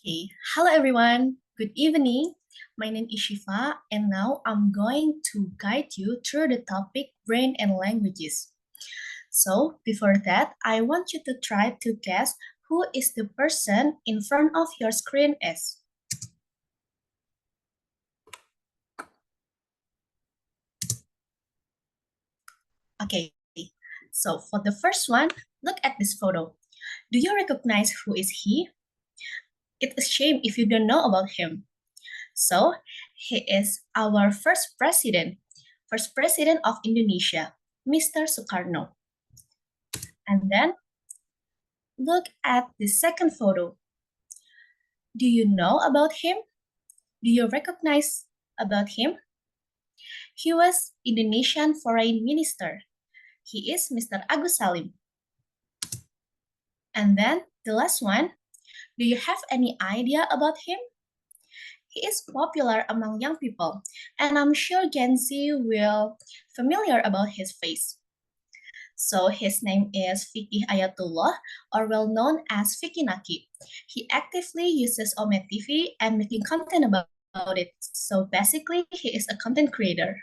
Okay, hello everyone. Good evening. My name is Shifa, and now I'm going to guide you through the topic brain and languages. So, before that, I want you to try to guess who is the person in front of your screen is. Okay, so for the first one, look at this photo. Do you recognize who is he? It's a shame if you don't know about him. So, he is our first president of Indonesia, Mr. Sukarno. And then look at the second photo. Do you know about him? Do you recognize about him? He was Indonesian Foreign Minister. He is Mr. Agus Salim. And then the last one, do you have any idea about him? He is popular among young people, and I'm sure Gen Z will familiar about his face. So his name is Fikih Ayatullah, or well known as Fikih Naki. He actively uses Omet TV and making content about it. So basically, he is a content creator.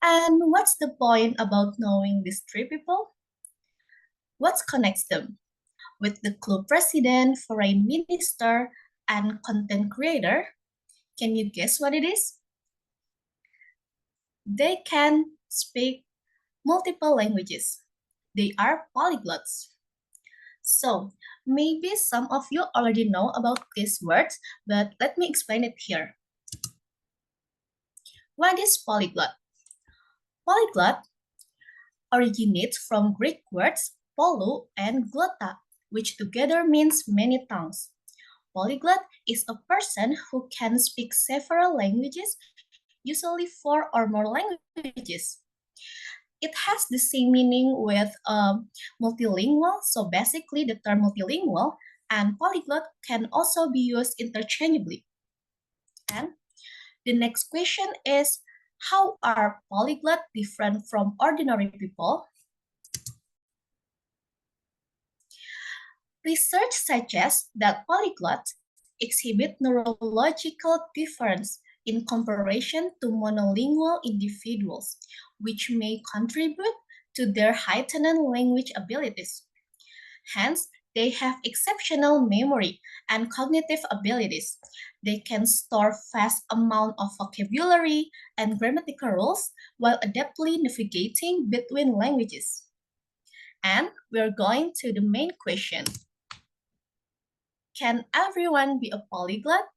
And what's the point about knowing these three people? What connects them? With the club president, foreign minister, and content creator, can you guess what it is? They can speak multiple languages. They are polyglots. So, maybe some of you already know about these words, but let me explain it here. What is polyglot? Polyglot originates from Greek words polou and glotta, which together means many tongues. Polyglot is a person who can speak several languages, usually four or more languages. It has the same meaning with multilingual. So basically, the term multilingual and polyglot can also be used interchangeably. And the next question is, how are polyglot different from ordinary people? Research suggests that polyglots exhibit neurological difference in comparison to monolingual individuals, which may contribute to their heightened language abilities. Hence, they have exceptional memory and cognitive abilities. They can store vast amount of vocabulary and grammatical rules while adeptly navigating between languages. And we're going to the main question. Can everyone be a polyglot?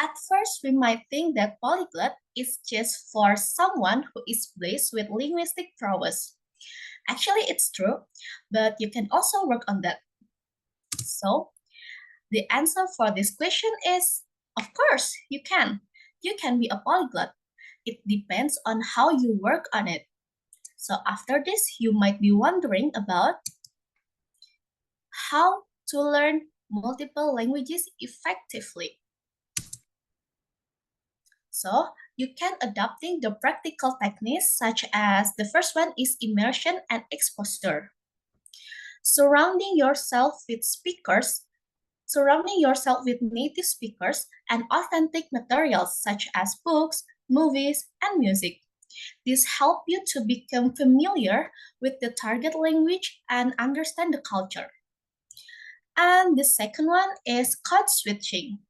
At first, we might think that polyglot is just for someone who is blessed with linguistic prowess. Actually, it's true, but you can also work on that. So, the answer for this question is, of course, you can. You can be a polyglot. It depends on how you work on it. So after this, you might be wondering about how to learn multiple languages effectively. So you can adopting the practical techniques such as the first one is immersion and exposure. Surrounding yourself with native speakers and authentic materials such as books, movies, and music. This helps you to become familiar with the target language and understand the culture. And the second one is code switching.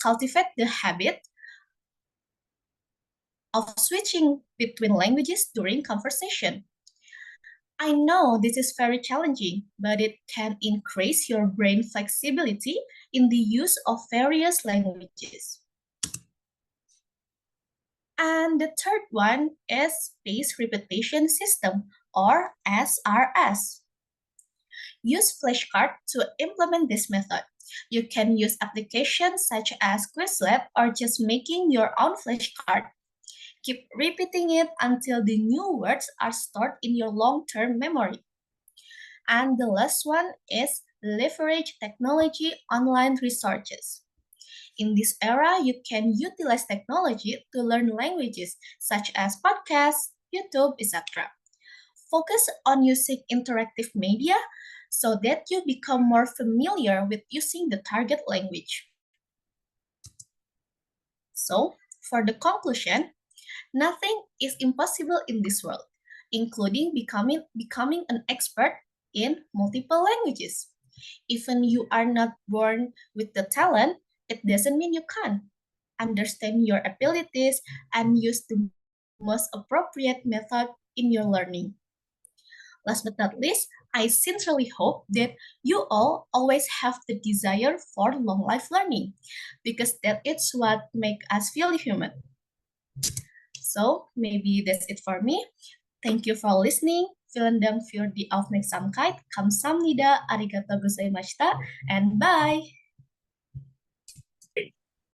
Cultivate the habit of switching between languages during conversation. I know this is very challenging, but it can increase your brain flexibility in the use of various languages. And the third one is Spaced Repetition System, or SRS. Use flashcards to implement this method. You can use applications such as Quizlet or just making your own flashcard. Keep repeating it until the new words are stored in your long-term memory. And the last one is leverage technology online resources. In this era, you can utilize technology to learn languages such as podcasts, YouTube, etc. Focus on using interactive media so that you become more familiar with using the target language. So, for the conclusion, nothing is impossible in this world, including becoming an expert in multiple languages. Even you are not born with the talent, it doesn't mean you can't. Understand your abilities and use the most appropriate method in your learning. Last but not least, I sincerely hope that you all always have the desire for long life learning because that is what makes us feel human. So maybe that's it for me. Thank you for listening. Vielen Dank für die Aufmerksamkeit. Kamsahamnida, arigatou gozaimashita, and bye.